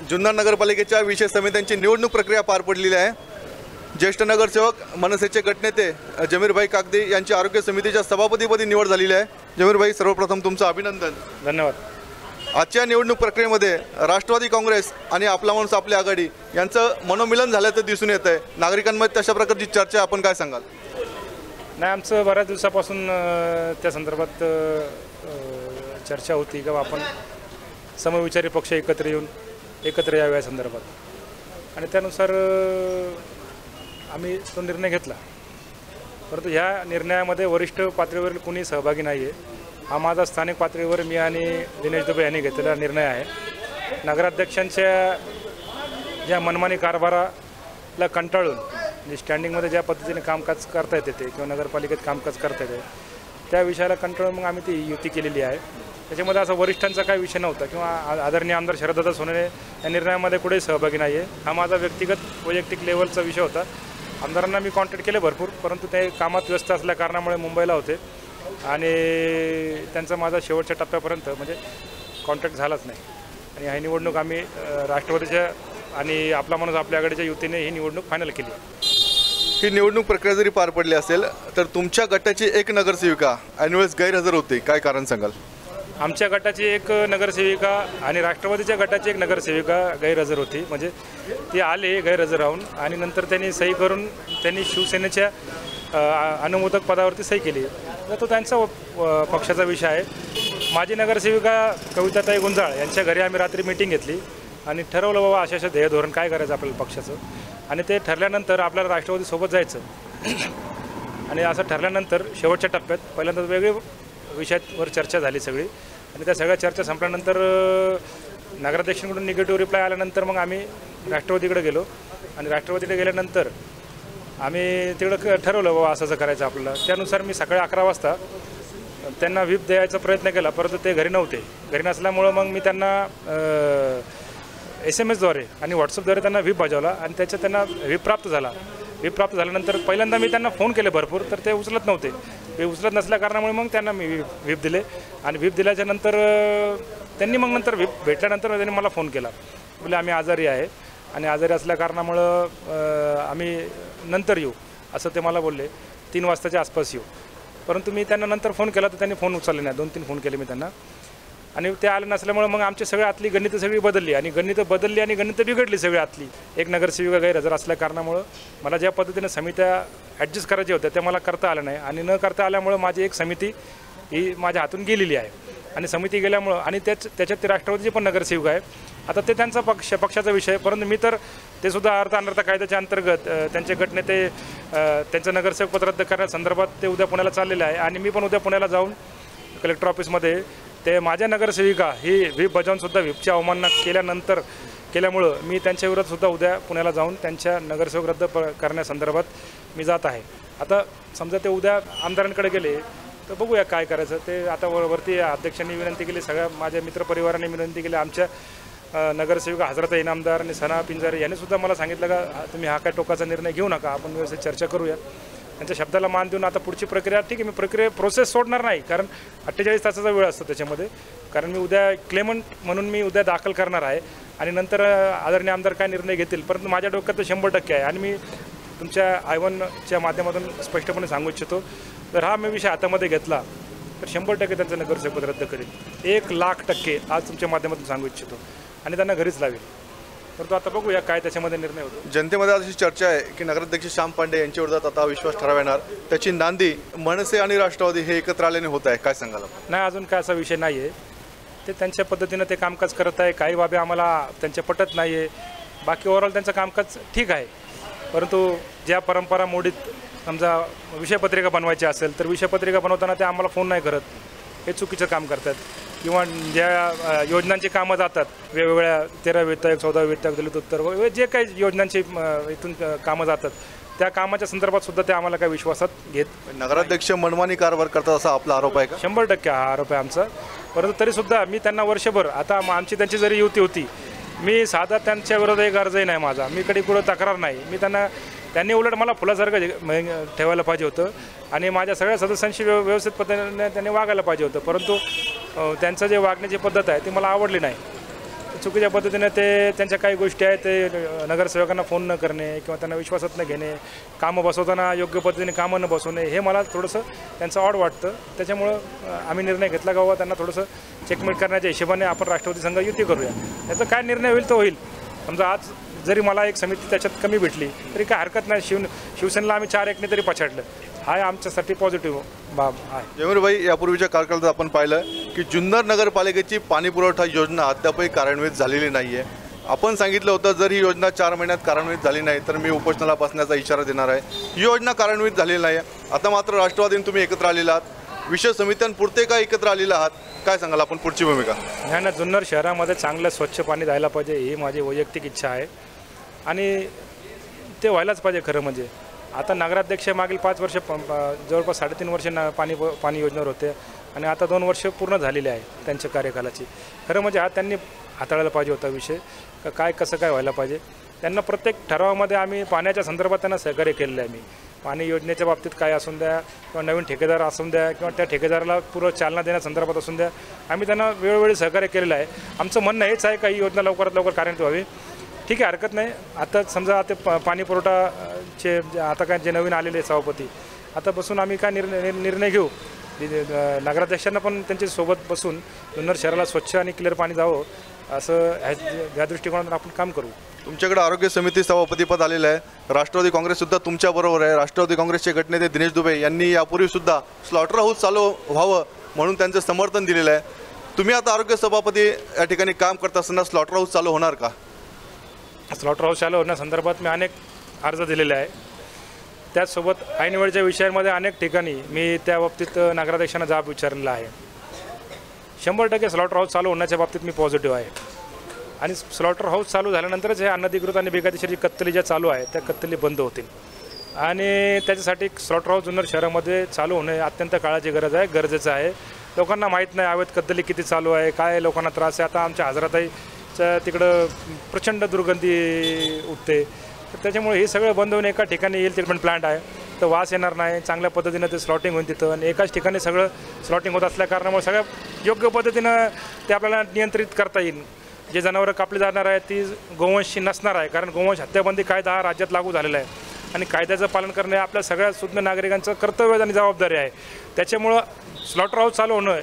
जुन्नर नगरपालिकेच्या विशेष समित्यांची निवडणूक प्रक्रिया पार पडलेली आहे। ज्येष्ठ नगरसेवक मनसेचे गटनेते जमीरभाई कागदी यांची आरोग्य समितीच्या सभापतीपदी निवड झालेली आहे। जमीरभाई, सर्वप्रथम तुमचं अभिनंदन। धन्यवाद। आजच्या निवडणूक प्रक्रियेमध्ये राष्ट्रवादी काँग्रेस आणि आपला माणूस आपली आघाडी यांचं मनोमिलन झाल्याचं दिसून येत आहे। नागरिकांमध्ये तशा प्रकारची चर्चा आपण काय सांगाल? नाही, आमचं बऱ्याच दिवसापासून त्या संदर्भात चर्चा होती की आपण समविचारी पक्ष एकत्र याव्या संदर्भात, आणि त्यानुसार आम्ही तो निर्णय घेतला। परंतु ह्या निर्णयामध्ये वरिष्ठ पातळीवरील कोणी सहभागी नाही आहे। हा माझा स्थानिक पातळीवर मी आणि दिनेश दुबे यांनी घेतलेला निर्णय आहे। नगराध्यक्षांच्या ज्या मनमानी कारभाराला कंटाळून म्हणजे स्टँडिंगमध्ये ज्या पद्धतीने कामकाज करता येते ते किंवा नगरपालिकेत कामकाज करता येते त्या विषयाला कंटाळून मग आम्ही ती युती केलेली आहे। त्याच्यामध्ये असा वरिष्ठांचा काही विषय नव्हता किंवा आदरणीय आमदार शरददादा सोनवणे या निर्णयामध्ये कुठेही सहभागी नाही आहे। हा माझा वैयक्तिक लेवलचा विषय होता। आमदारांना मी कॉन्टॅक्ट केले भरपूर, परंतु ते कामात व्यस्त असल्या कारणामुळे मुंबईला होते आणि त्यांचा माझा शेवटच्या टप्प्यापर्यंत म्हणजे कॉन्टॅक्ट झालाच नाही। आणि ही निवडणूक आम्ही राष्ट्रवादीच्या आणि आपला माणूस आपल्या आघाडीच्या युतीने ही निवडणूक फायनल केली। ही निवडणूक प्रक्रिया जरी पार पडली असेल तर तुमच्या गटाची एक नगरसेविका ऐनवेळेस गैरहजर होती, काय कारण सांगाल? आमच्या गटाची एक नगरसेविका आणि राष्ट्रवादीच्या गटाची एक नगरसेविका गैरहजर होती। म्हणजे ती आले गैरहजर राहून आणि नंतर त्यांनी सही करून त्यांनी शिवसेनेच्या अनुमोदक पदावरती सही केली, तर तो त्यांचा पक्षाचा विषय आहे। माझी नगरसेविका कविताताई गुंजाळ यांच्या घरी आम्ही रात्री मीटिंग घेतली आणि ठरवलं बाबा अशा ध्येय धोरण काय करायचं आपल्याला पक्षाचं, आणि ते ठरल्यानंतर आपल्याला राष्ट्रवादीसोबत जायचं। आणि असं ठरल्यानंतर शेवटच्या टप्प्यात पहिल्यांदा वेगळे विषयावर चर्चा झाली सगळी, आणि त्या सगळ्या चर्चा संपल्यानंतर नगराध्यक्षांकडून निगेटिव्ह रिप्लाय आल्यानंतर मग आम्ही राष्ट्रवादीकडे गेलो आणि राष्ट्रवादीकडे गेल्यानंतर आम्ही तिकडं ठरवलं बाबा असं करायचं आपल्याला। त्यानुसार मी सकाळी 11 वाजता त्यांना व्हीप द्यायचा प्रयत्न केला, परंतु ते घरी नव्हते। घरी नसल्यामुळं मग मी त्यांना SMS द्वारे आणि व्हॉट्सअपद्वारे त्यांना व्हीप बजावला आणि त्याच्यात त्यांना व्हीप प्राप्त झाला। व्हीप प्राप्त झाल्यानंतर पहिल्यांदा मी त्यांना फोन केले भरपूर, तर ते उचलत नव्हते। ते उचलत नसल्या कारणामुळे मग त्यांना मी व्हीप दिले आणि व्हीप दिल्याच्या नंतर त्यांनी मग नंतर व्हीप भेटल्यानंतर त्यांनी मला फोन केला, बोले आम्ही आजारी आहे आणि आजारी असल्या कारणामुळं आम्ही नंतर येऊ असं ते मला बोलले, 3 वाजताच्या आसपास येऊ। परंतु मी त्यांना नंतर फोन केला तर त्यांनी फोन उचलले नाही। 2-3 फोन केले मी त्यांना आणि ते आले नसल्यामुळे मग आमची सगळी आतली गणितं सगळी बदलली आणि गणितं बिघडली सगळी आतली। एक नगरसेविका गैरहजर असल्या कारणामुळं मला ज्या पद्धतीने समित्या ॲडजस्ट करायच्या होत्या त्या मला करता आल्या नाही, आणि न करता आल्यामुळं माझी एक समिती ही माझ्या हातून गेलेली आहे। आणि समिती गेल्यामुळं आणि त्याच्यात ते राष्ट्रवादीची पण नगरसेविका आहे। आता ते त्यांचा पक्षाचा विषय, परंतु मी तर ते सुद्धा अर्थ अनर्थ कायद्याच्या अंतर्गत त्यांचे गटनेते त्यांचं नगरसेवक पद रद्द करण्यासंदर्भात ते उद्या पुण्याला चाललेले आहे आणि मी पण उद्या पुण्याला जाऊन कलेक्टर ऑफिसमध्ये ते माझ्या नगरसेविका ही व्हीप बजावूनसुद्धा व्हीपची अवमानना केल्यामुळं मी त्यांच्या विरोधातसुद्धा उद्या पुण्याला जाऊन त्यांच्या नगरसेवक रद्द करण्यासंदर्भात मी जात आहे। आता समजा ते उद्या आमदारांकडे गेले तर बघूया काय करायचं ते। आता वरती अध्यक्षांनी विनंती केली, सगळ्या माझ्या मित्रपरिवारांनी विनंती केली, आमच्या नगरसेविका हजरता इनामदार आणि सना पिंजारे यांनीसुद्धा मला सांगितलं का तुम्ही हा काय टोकाचा निर्णय घेऊ नका, आपण व्यवस्थित चर्चा करूया। त्यांच्या शब्दाला मान देऊन आता पुढची प्रक्रिया ठीक आहे, मी प्रोसेस सोडणार नाही, कारण 48 तासाचा वेळ असतो त्याच्यामध्ये, कारण मी उद्या क्लेमंट म्हणून मी उद्या दाखल करणार आहे आणि नंतर आदरणीय आमदार काय निर्णय घेतील, परंतु माझ्या डोक्यात 100% आहे। आणि मी तुमच्या I1च्या माध्यमातून स्पष्टपणे सांगू इच्छितो, तर हा मी विषय हातामध्ये घेतला तर 100% त्यांचं नगरसेवक रद्द करेल, 1,00,000% आज तुमच्या माध्यमातून सांगू इच्छितो आणि त्यांना घरीच लावेल। परंतु आता बघूया काय त्याच्यामध्ये निर्णय होतो। जनतेमध्ये अशी चर्चा आहे की नगराध्यक्ष श्याम पांडे यांच्या विरोधात आता अविश्वास ठराव येणार, त्याची नांदी मनसे आणि राष्ट्रवादी हे एकत्र आल्याने होत आहे, काय सांगाल? नाही, अजून काय असा विषय नाही आहे। ते त्यांच्या पद्धतीनं ते कामकाज करत आहे, काही बाबी आम्हाला त्यांच्या पटत नाही आहे, बाकी ओव्हरऑल त्यांचं कामकाज ठीक आहे। परंतु ज्या परंपरा मोडीत समजा विषयपत्रिका बनवायची असेल तर विषयपत्रिका बनवताना ते आम्हाला फोन नाही करत, हे चुकीचं काम करतात। किंवा ज्या योजनांची कामं जातात वेगवेगळ्या 13 वित्तआयोग 14 वित्तआयोग दलित उत्तर वगैरे जे काही योजनांची इथून कामं जातात त्या कामाच्या संदर्भात सुद्धा ते आम्हाला काही विश्वासात घेत। नगराध्यक्ष मनमानी कारभार करतात असा आपला आरोप आहे का? 100% हा आरोप आहे आमचा। परंतु तरीसुद्धा मी त्यांना वर्षभर आता आमची त्यांची जरी युती होती, मी साधा त्यांच्या विरोधात एक अर्जही नाही माझा, मी कधी कुठं तक्रार नाही। मी त्यांनी उलट मला फुलासारखं ठेवायला पाहिजे होतं आणि माझ्या सगळ्या सदस्यांशी व्यवस्थित पद्धतीने त्यांनी वागायला पाहिजे होतं, परंतु त्यांचं जे वागण्याची पद्धत आहे ती मला आवडली नाही। चुकीच्या पद्धतीने ते त्यांच्या काही गोष्टी आहेत ते नगरसेवकांना फोन न करणे किंवा त्यांना विश्वासात न घेणे, कामं बसवताना योग्य पद्धतीने कामं न बसवणे, हे मला थोडंसं त्यांचं ऑड वाटतं. त्याच्यामुळं आम्ही निर्णय घेतला का बाबा त्यांना थोडंसं चेकमेट करण्याच्या हिशोबाने आपण राष्ट्रवादी संघ युती करूया. याचा काय निर्णय होईल तो होईल. समजा आज जरी मला एक समिती त्याच्यात कमी भेटली तरी काय हरकत नाही. शिवसेनेला आम्ही 4-1ने तरी पछाडलं. हा आमच्यासाठी पॉझिटिव्ह बाब आहे. जमीरभाई, यापूर्वीच्या कार्यकाळात आपण पाहिलं की जुन्नर नगरपालिकेची पाणीपुरवठा योजना अद्यापही कार्यान्वित झालेली नाही आहे. आपण सांगितलं होतं जर ही योजना 4 महिन्यात कार्यान्वित झाली नाही तर मी उपोषणाला बसण्याचा इशारा देणार आहे. ही योजना कार्यान्वित झालेली नाही आहे. आता मात्र राष्ट्रवादीने तुम्ही एकत्र आलेला आहात, विशेष समित्यांपुरते का एकत्र आलेला आहात, काय सांगाल आपण पुढची भूमिका? नाही ना, जुन्नर शहरामध्ये चांगलं स्वच्छ पाणी जायला पाहिजे ही माझी वैयक्तिक इच्छा आहे आणि ते व्हायलाच पाहिजे. खरं म्हणजे आता नगराध्यक्ष मागील 5 वर्ष जवळपास 3.5 वर्ष पाणी योजनेवर होते आणि आता 2 वर्ष पूर्ण झालेले आहे त्यांच्या कार्यकालाची. खरं म्हणजे हा त्यांनी हाताळायला पाहिजे होता विषय, काय कसं काय व्हायला पाहिजे. त्यांना प्रत्येक ठरावामध्ये आम्ही पाण्याच्या संदर्भात त्यांना सहकार्य केलेलं आहे. मी पाणी योजनेच्या बाबतीत काय असून द्या किंवा नवीन ठेकेदार असून द्या किंवा त्या ठेकेदाराला पूर्व चालना देण्यासंदर्भात असून द्या, आम्ही त्यांना वेळोवेळी सहकार्य केलेलं आहे. आमचं म्हणणं हेच आहे का ही योजना लवकरात लवकर कार्यान्वित व्हावी. ठीक आहे, हरकत नाही. आता समजा आता पाणी पुरवठाचे आता काय जे नवीन आलेले सभापती आता बसून आम्ही काय निर्णय घेऊ. नगराध्यक्षांना पण त्यांच्या सोबत बसून जुन्नर शहराला स्वच्छ आणि क्लिअर पाणी जावं असं या दृष्टिकोनातून आपण काम करू. तुमच्याकडे आरोग्य समिती सभापतीपद आलेलं आहे. राष्ट्रवादी काँग्रेससुद्धा तुमच्याबरोबर आहे. राष्ट्रवादी काँग्रेसचे गटनेते दिनेश दुबे यांनी यापूर्वीसुद्धा स्लॉटर हाऊस चालू व्हावं म्हणून त्यांचं समर्थन दिलेलं आहे. तुम्ही आता आरोग्य सभापती या ठिकाणी काम करत असताना स्लॉटर हाऊस चालू होणार का? स्लॉटर हाऊस चालू होण्यासंदर्भात मी अनेक अर्ज दिलेले आहे. त्याचसोबत ऐनवेळच्या विषयांमध्ये अनेक ठिकाणी मी त्या बाबतीत नगराध्यक्षांना जाब विचारलेला आहे. 100% स्लॉटर हाऊस चालू होण्याच्या बाबतीत मी पॉझिटिव्ह आहे आणि स्लॉटर हाऊस चालू झाल्यानंतरच हे अनधिकृत आणि बेकायदेशीर जी कत्तली ज्या चालू आहे त्या कत्तली बंद होतील आणि त्याच्यासाठी स्लॉटर हाऊस जुन्नर शहरामध्ये चालू होणे अत्यंत काळाची गरज आहे, गरजेचं आहे. लोकांना माहीत नाही अवैध कत्तली किती चालू आहे, काय लोकांना त्रास आहे. आता आमच्या हजराताईच्या तिकडं प्रचंड दुर्गंधी उठते, तर त्याच्यामुळे हे सगळं बंद होऊन एका ठिकाणी येईल ट्रीटमेंट प्लांट आहे तर वास येणार नाही. चांगल्या पद्धतीनं ते स्लॉटिंग होईल तिथं आणि एकाच ठिकाणी सगळं स्लॉटिंग होत असल्या कारणामुळे सगळ्या योग्य पद्धतीनं ते आपल्याला नियंत्रित करता येईल. जे जनावरं कापली जाणार आहे ती गोवंशी नसणार आहे, कारण गोवंश हत्याबंदी कायदा हा राज्यात लागू झालेला आहे आणि कायद्याचं पालन करणे आपल्या सगळ्या सुज्ञ नागरिकांचं कर्तव्य आणि जबाबदारी आहे. त्याच्यामुळं स्लॉटर हाऊस चालू होणं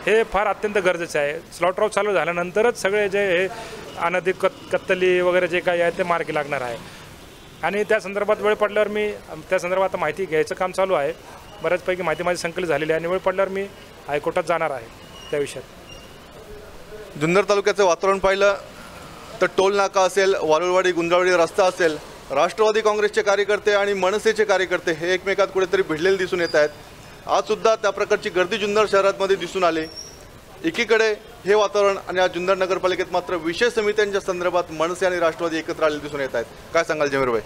हे फार अत्यंत गरजेचं आहे. स्लॉटर हाऊस चालू झाल्यानंतरच सगळे जे हे अनधिकृत कत्तली वगैरे जे काही आहे ते मार्गी लागणार आहे आणि त्या संदर्भात वेळ पडल्यावर मी त्या संदर्भात माहिती घ्यायचं काम चालू आहे. बऱ्याचपैकी माहिती माझी संकलित झालेली आहे आणि वेळ पडल्यावर मी हायकोर्टात जाणार आहे त्या विषयात. जुन्नर तालुक्याचं वातावरण पाहिलं तर टोल नाका असेल, वारुळवाडी गुंजावडी रस्ता असेल, राष्ट्रवादी काँग्रेसचे कार्यकर्ते आणि मनसेचे कार्यकर्ते हे एकमेकात कुठेतरी भिडलेले दिसून येत आहेत. आजसुद्धा त्या प्रकारची गर्दी जुन्नर शहरामध्ये दिसून आली. एकीकडे हे वातावरण आणि आज जुन्नर नगरपालिकेत मात्र विशेष समित्यांच्या संदर्भात मनसे आणि राष्ट्रवादी एकत्र आलेले दिसून येत आहेत. काय सांगाल जमीरभाई?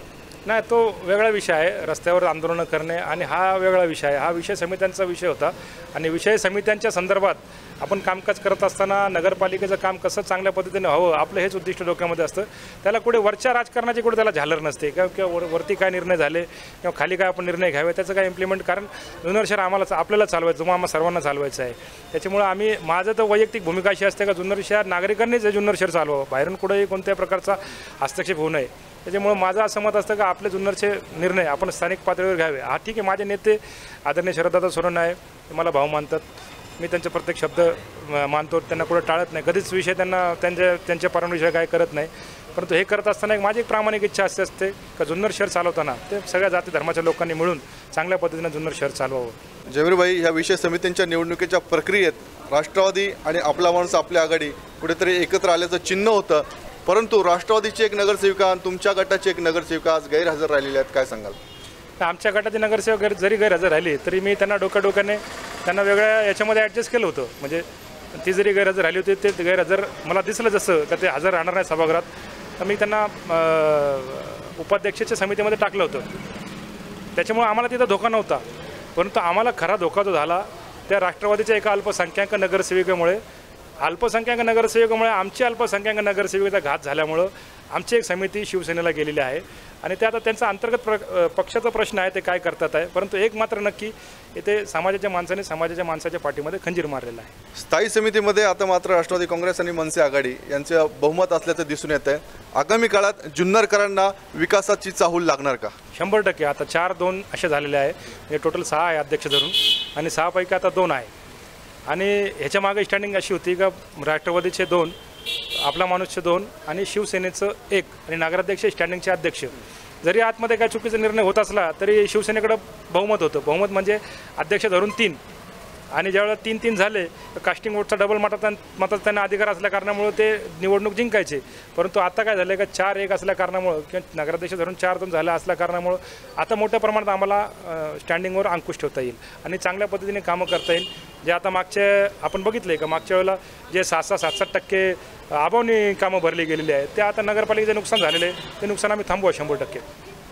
नाही, तो वेगळा विषय आहे. रस्त्यावर आंदोलनं करणे आणि हा वेगळा विषय आहे. हा विषय समित्यांचा विषय होता आणि विषय समित्यांच्या संदर्भात आपण कामकाज करत असताना नगरपालिकेचं काम कसं चांगल्या पद्धतीने हवं आपलं हेच उद्दिष्ट डोक्यामध्ये असतं. त्याला कुठे वरच्या राजकारणाची कुठे त्याला झालर नसते किंवा वरती काय निर्णय झाले किंवा खाली काय आपण निर्णय घ्यावे त्याचं काय इम्प्लिमेंट, कारण जुन्नर शहर आपल्याला चालवायचं, मग आम्हाला सर्वांना चालवायचं आहे. त्याच्यामुळं माझं तर वैयक्तिक भूमिका अशी असते का जुन्नर शहर नागरिकांनीच हे जुन्नर शहर चालवावं, बाहेरून कुठेही कोणत्याही प्रकारचा हस्तक्षेप होऊ नये. त्याच्यामुळं माझं असं मत असतं का आपले जुन्नरचे निर्णय आपण स्थानिक पातळीवर घ्यावे. हा ठीक आहे, माझे नेते आदरणीय शरददादा सोनवणे आहे, ते मला भाऊ मानतात, मी त्यांचे प्रत्येक शब्द मानतो, त्यांना कुठं टाळत नाही, कधीच विषय त्यांना त्यांच्या परवानगीशिवाय काय करत नाही. परंतु हे करत असताना माझी एक प्रामाणिक इच्छा अशी असते का जुन्नर शहर चालवताना ते सगळ्या जाती धर्माच्या लोकांनी मिळून चांगल्या पद्धतीनं जुन्नर शहर चालवावं. जमीरभाई, ह्या विशेष समित्यांच्या निवडणुकीच्या प्रक्रियेत राष्ट्रवादी आणि आपला माणूस आपली आघाडी कुठेतरी एकत्र आल्याचं चिन्ह होतं, परंतु राष्ट्रवादीची एक नगरसेविका आणि तुमच्या गटाची एक नगरसेविका आज गैरहजर राहिलेल्या आहेत. काय सांगाल? आमच्या गटाचे नगरसेवक जरी गैरहजर राहिली तरी मी त्यांना डोक्याने त्यांना वेगळ्या याच्यामध्ये ॲडजस्ट केलं होतं. म्हणजे ती जरी गैरहजर राहिली होती ते गैरहजर मला दिसलं जसं का ते हजर राहणार नाही सभागृहात, तर मी त्यांना उपाध्यक्षाच्या समितीमध्ये टाकलं होतं. त्याच्यामुळे आम्हाला तिथं धोका नव्हता. परंतु आम्हाला खरा धोका जो झाला त्या राष्ट्रवादीच्या एका अल्पसंख्याक नगरसेविकेमुळे आमची अल्पसंख्याक नगरसेविकेचा घात झाल्यामुळं आमची एक समिती शिवसेनेला गेलेली आहे आणि ते आता त्यांचा अंतर्गत पक्षाचा प्रश्न आहे, ते काय करतात आहे. परंतु एक मात्र नक्की, इथे समाजाच्या माणसाच्या पाठीमध्ये खंजीर मारलेला आहे. स्थायी समितीमध्ये आता मात्र राष्ट्रवादी काँग्रेस आणि मनसे आघाडी यांचं बहुमत असल्याचं दिसून येत आहे. आगामी काळात जुन्नरकरांना विकासाची चाहूल लागणार का? 100% आता 4-2 असे झालेले आहे. म्हणजे टोटल 6 आहे अध्यक्ष धरून, आणि 6 पैकी आता 2 आहे. आणि ह्याच्या मागे स्टँडिंग अशी होती का राष्ट्रवादीचे 2, आपला माणूसचे 2 आणि शिवसेनेचं 1 आणि नगराध्यक्ष स्टँडिंगचे अध्यक्ष. जरी आतमध्ये काय चुकीचा निर्णय होत असला तरी शिवसेनेकडं बहुमत होतं. बहुमत म्हणजे अध्यक्ष धरून 3, आणि ज्यावेळेला 3-3 झाले तर कास्टिंग वोटचा डबल मताचा त्यांना अधिकार असल्या कारणामुळे ते निवडणूक जिंकायचे. परंतु आता काय झालं का 4-1 असल्या कारणामुळं किंवा नगराध्यक्ष धरून 4-2 झालं असल्या कारणामुळं आता मोठ्या प्रमाणात आम्हाला स्टँडिंगवर अंकुश ठेवता येईल आणि चांगल्या पद्धतीने कामं करता येईल. जे आता आपण बघितलं आहे का मागच्या वेळेला जे 6-7% अभावनी कामं भरली गेलेली आहेत, ते आता नगरपालिकेचे नुकसान झालेले आहे, ते नुकसान आम्ही थांबवू 100%.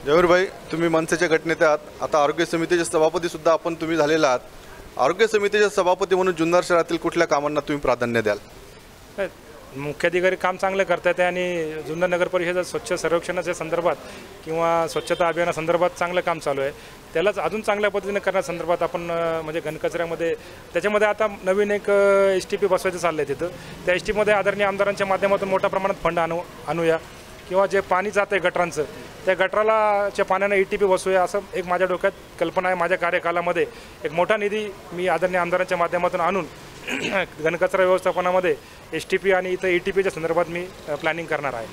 जमीरभाई, तुम्ही मनसेचे गटनेते आहात, आता आरोग्य समितीचे सभापतीसुद्धा तुम्ही झालेला आहात. आरोग्य समितीचे सभापती म्हणून जुन्नर शहरातील कुठल्या कामांना तुम्ही प्राधान्य द्याल? मुख्याधिकारी काम चांगलं करतात आहे आणि जुन्नर नगर परिषद स्वच्छ सर्वेक्षणाच्या संदर्भात किंवा स्वच्छता अभियानासंदर्भात चांगलं काम चालू आहे. त्यालाच अजून चांगल्या पद्धतीने करण्यासंदर्भात आपण म्हणजे घनकचऱ्यामध्ये त्याच्यामध्ये आता नवीन एक STP बसवायचं चाललं आहे. तिथं त्या STPमध्ये आदरणीय आमदारांच्या माध्यमातून मोठ्या प्रमाणात फंड आणूया, किंवा जे पाणी जातं आहे गटरांचं, त्या गटराच्या पाण्यानं ETP बसवूया, असं एक माझ्या डोक्यात कल्पना आहे. माझ्या कार्यकालामध्ये एक मोठा निधी मी आदरणीय आमदारांच्या माध्यमातून आणून घनकचरा व्यवस्थापनामध्ये STP आणि इथं ETPच्या संदर्भात मी प्लॅनिंग करणार आहे.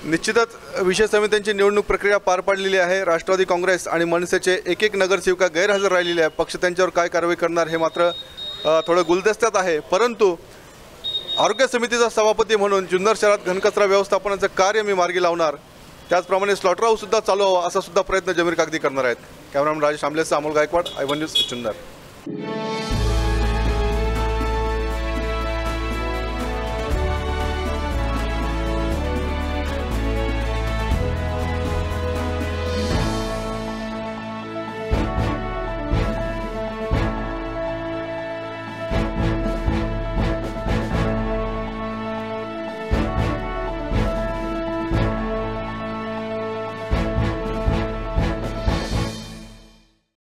निश्चितच विषय समित्यांची निवडणूक प्रक्रिया पार पडलेली आहे. राष्ट्रवादी काँग्रेस आणि मनसेचे एक नगरसेविका गैरहजर राहिलेले आहे. पक्ष त्यांच्यावर काय कारवाई करणार हे मात्र थोडं गुलदस्त्यात आहे. परंतु आरोग्य समितीचा सभापती म्हणून जुन्नर शहरात घनकचरा व्यवस्थापनाचं कार्य मी मार्गी लावणार. त्याचप्रमाणे स्लॉटर हाऊससुद्धा चालू व्हावा असा सुद्धा प्रयत्न जमीर कागदी करणार आहेत. कॅमेरामॅन राजेश आंबलेसह अमोल गायकवाड, I1 न्यूज, जुन्नर.